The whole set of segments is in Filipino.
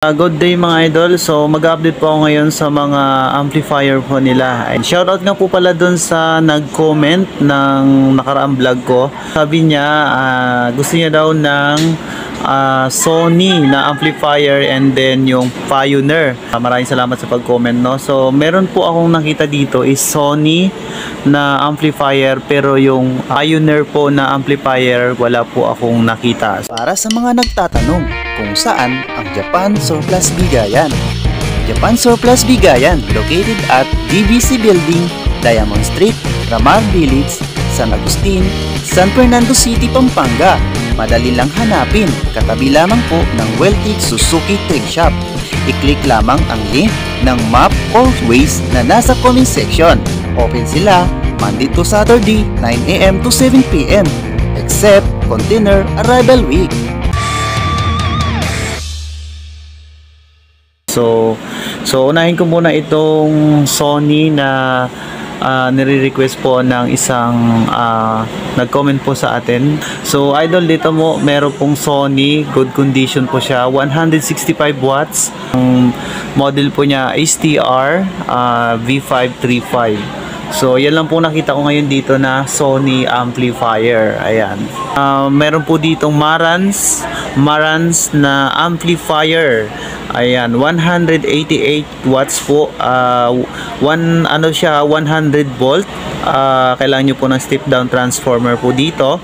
Good day mga idol. So mag-update po ako ngayon sa mga amplifier po nila. And shoutout nga po pala dun sa nag-comment ng nakaraang vlog ko. Sabi niya gusto niya daw ng Sony na amplifier and then yung Pioneer. Maraming salamat sa pag-comment, no. So meron po akong nakita dito is Sony na amplifier, pero yung Pioneer po na amplifier wala po akong nakita. Para sa mga nagtatanong kung saan ang Japan Surplus Bigayan. Japan Surplus Bigayan located at DBC Building, Diamond Street, Ramar Village, San Agustin, San Fernando City, Pampanga. Madali lang hanapin, katabi lamang po ng Weltig Suzuki Trade Shop. I-click lamang ang link ng map or Waze na nasa comment section. Open sila Monday to Saturday 9 AM to 7 PM except Container Arrival Week. So unahin ko muna itong Sony na nire-request po ng isang nag-comment po sa atin. So idol, dito mo meron pong Sony, good condition po siya, 165 watts. Ang model po niya STR V535. So yan lang po nakita ko ngayon dito na Sony amplifier. Ayan. Meron po ditong Marantz na amplifier. Ayan, 188 watts po. 100 volt. Kailangan nyo po ng step down transformer po dito.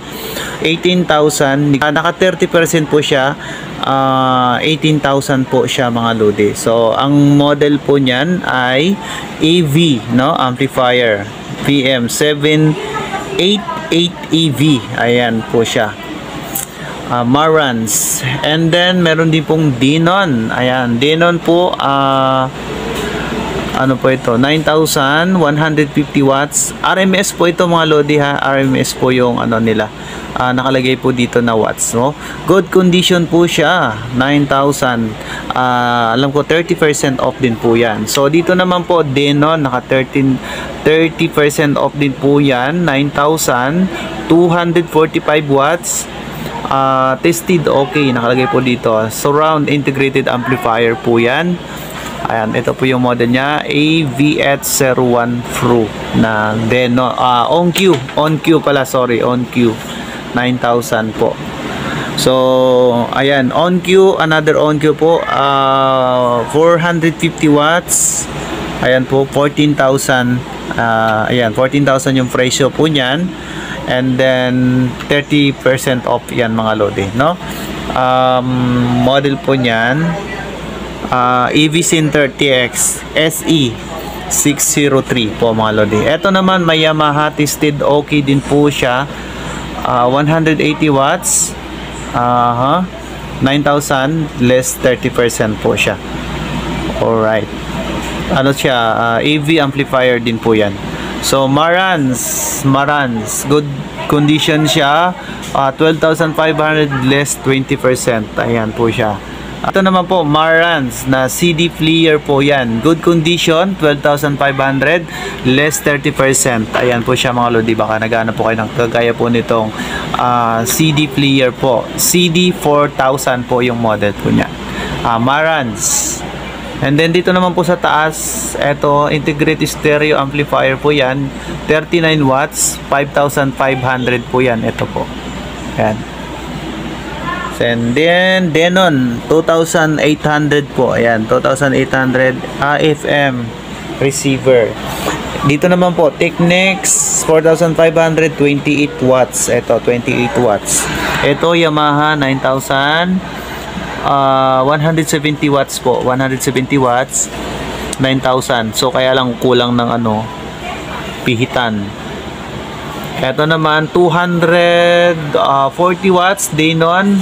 18,000. Naka 30% po siya. 18,000 po siya mga lodi. So ang model po niyan ay AV, no, amplifier VM788EV. Ayan po siya. Marantz. And then meron din pong Denon. Ayan, Denon po ano po ito, 9,150 watts. RMS po ito mga lodi ha. RMS po yung ano nila. Nakalagay po dito na watts, no? Good condition po siya. 9,000. Alam ko 30% off din po yan. So dito naman po Denon, naka 30% off din po yan. 9,245 watts. Tested okay, nakalagay po dito. Surround integrated amplifier po yan. Ayan, ito po yung model niya, AVH01 Pro na Denon, on-Q pala, sorry, on-Q 9,000 po. So ayan, on-Q, another on-Q po, 450 watts. Ayan po, 14,000. Ayan, 14,000 yung presyo po niyan. And then 30% off yan mga lodi, no? Model po niyan EV Center TX SE 603 po mga lodi. Ito naman may Yamaha, tested okay din po siya. 180 watts. 9,000 less 30% po siya. Alright. Ano siya? EV amplifier din po yan. So Marantz, good condition siya. 12,500 less 20%. Ayan po siya. Ito naman po Marantz na CD player po yan. Good condition, 12,500 less 30%. Ayan po siya mga lodi. Baka naghahanap po kayo ng kagaya po nitong CD player po. CD 4,000 po yung model po niya. Marantz. And then dito naman po sa taas, eto integrated stereo amplifier po yan, 39 watts, 5,500 po yan. Ito po. Ayan. And then Denon 2,800 po. Ayan, 2,800 AFM receiver. Dito naman po Technics 4,500, 28 watts. Ito 28 watts. Ito Yamaha 9,000, 170 watts po. 170 watts, 9,000. So kaya lang kulang ng ano, pihitan. Ito naman 240 watts Denon.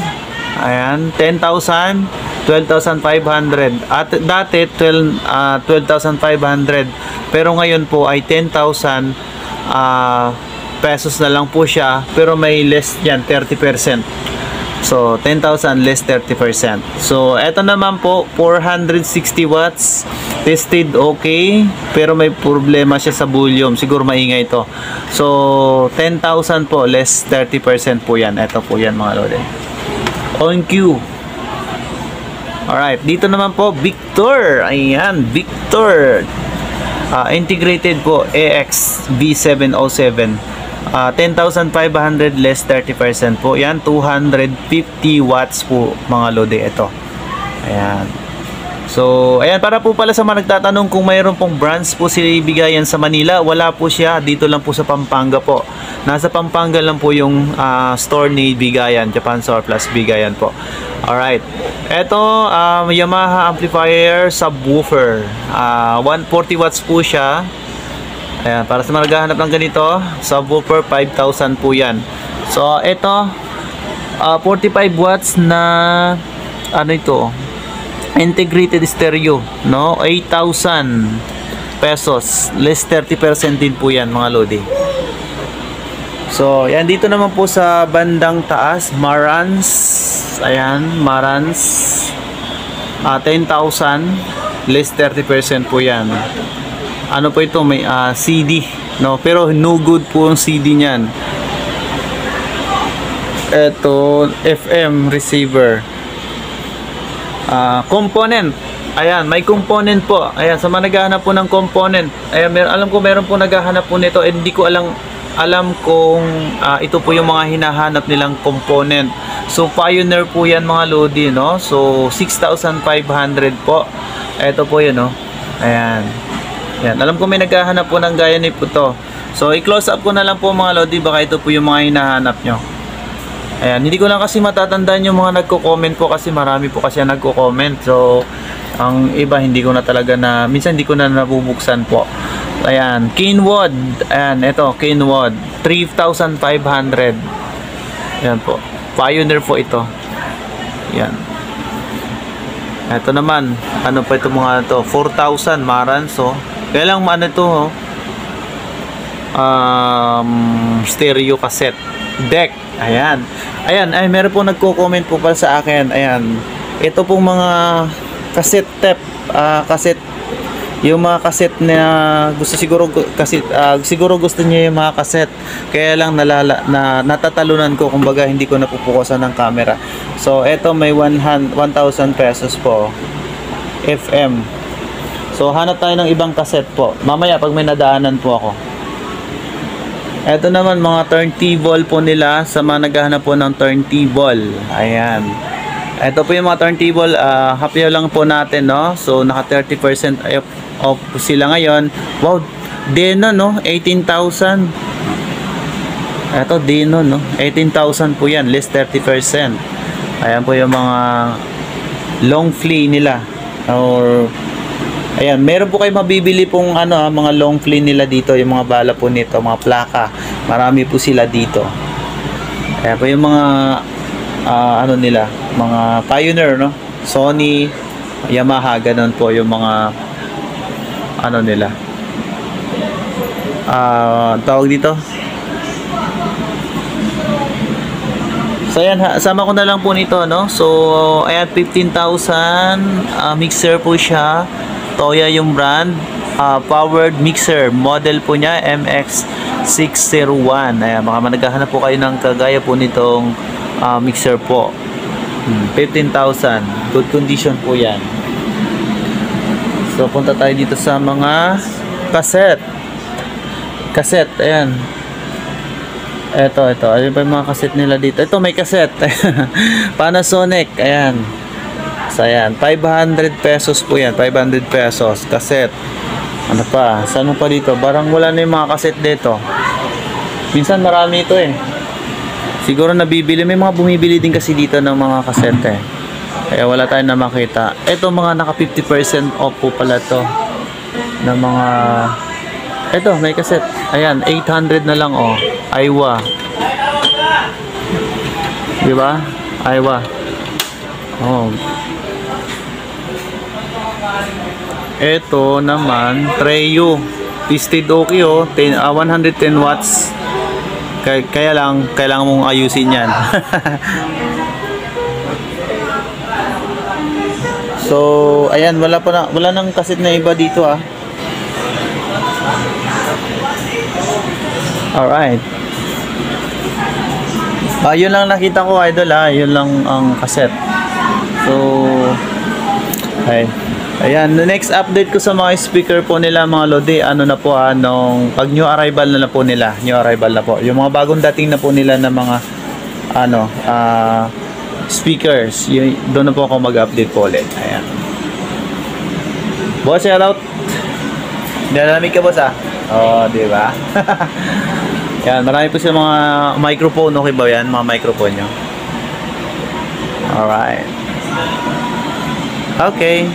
Ayan, 10,000, 12,500. At dati 12,500. Pero ngayon po ay 10,000 pesos na lang po siya, pero may less yan, 30%. So 10,000 less 30%. So eto naman po 460 watts, tested okay, pero may problema siya sa volume, siguro maingay ito. So 10,000 po less 30% po yan. Ito po yan mga lodi. On-Q Alright, dito naman po, Victor. Ayan, Victor. Integrated po, AX V707. 10,500 less 30% po. Yan, 250 watts po mga lodi ito. Ayan. So, ayan, para po pala sa mga nagtatanong kung mayroon pong branch po sila ibigayan sa Manila, wala po siya. Dito lang po sa Pampanga po. Nasa Pampanga lang po yung store ni Bigayan, Japan Solar Plus Bigayan po. Alright. Ito, Yamaha amplifier subwoofer. 140 watts po siya. Ayan, para sa mga naghahanap ng ganito, subwoofer 5,000 po yan. So, ito, 45 watts na, ano ito, integrated stereo, no? 8,000 pesos. Less 30% din po yan, mga lodi. So, yan, dito naman po sa bandang taas, Marantz. Ayan, Marantz. 10,000. Less 30% po yan. Ano po ito? May CD, no? Pero no good po yung CD niyan. Ito, FM receiver. Component. Ayan, may component po. Ayan, sa mga naghahanap po ng component. Ayan, alam ko meron po naghahanap po nito. Hindi ko alam kung ito po yung mga hinahanap nilang component. So, Pioneer po yan mga lodi, no? So, 6,500 po. Ito po yun, no? Ayan. Ayan, alam ko may naghahanap po ng gaya nito to. So, i-close up ko na lang po mga lodi. Baka ito po yung mga hinahanap nyo. Ayan, hindi ko lang kasi matatandaan yung mga nagko-comment po kasi marami po kasi nagko-comment. So, ang iba hindi ko na talaga minsan hindi ko na nabubuksan po. Ayan, Kenwood. Ayan, ito, Kenwood. 3,500. Ayan po. Pioneer po ito. Ayan. Ito naman, ano pa ito mga ito? 4,000 Marantz. So, kaya lang ano ito, stereo cassette deck. Ayan. Ayan, ay meron po nagko-comment po pala sa akin. Ayan. Ito pong mga cassette tape, cassette, yung mga cassette na gusto siguro siguro gusto niya yung mga cassette. Kaya lang natatalunan ko, kumbaga hindi ko napupukusan ng camera. So, ito may 1,000 pesos po. FM. So, hanap tayo ng ibang cassette po. Mamaya pag may nadaanan po ako. Ito naman mga turntable po nila sa mga naghahanap po ng turntable. Ayan. Ito po yung mga turntable, happy lang po natin, no? So naka 30% off sila ngayon. Wow, Denon, no? 18,000. Ito Denon, no? 18,000 po yan, less 30%. Ayan po yung mga long flea nila. Or ayan, meron po kayo mabibili pong mga long flea nila dito, yung mga bala po nito, mga plaka. Marami po sila dito. Ayan po yung mga nila, mga Pioneer, no? Sony, Yamaha, ganun po yung mga nila. Tawag dito. So ayan, sama ko na lang po nito, no? So ayan, 15,000 mixer po siya. Toya yung brand, powered mixer, model po niya MX601. Ayan, baka naghahanap po kayo ng kagaya po nitong mixer po. 15,000, good condition po yan. So punta tayo dito sa mga cassette. Ayan. Ito, ayun pa yung mga cassette nila dito. Ito may cassette. Panasonic, ayan. So, ayan, 500 pesos po yan. 500 pesos, cassette. Ano pa? Saan pa dito? Barang wala na yung mga cassette dito. Minsan marami ito eh. Siguro nabibili. May mga bumibili din kasi dito ng mga cassette eh. Kaya wala tayong na makita. Ito mga naka 50% off po pala to. Na mga... Ito, may cassette. Ayan, 800 na lang oh. Aiwa. Diba? Aiwa. Oh. Ito naman, Treo. Twisted okay oh. 110 watts. Kaya lang, kailangan mong ayusin yan. So, ayan, wala nang cassette na iba dito ah. Alright. Yun lang nakita ko idol ah. Yun lang ang cassette. So, Ay. Ayan, the next update ko sa mga speaker po nila mga lodi, ano na po, anong pag new arrival na po nila, new arrival na po. Yung mga bagong dating na po nila na mga speakers, doon na po ako mag-update po ulit. Ayan. Boss, shout out. Nilalamig ka, boss, ah. Oh, di ba? Yan, marami po sila mga microphone, okay ba yan? Mga microphone nyo. Alright. Okay.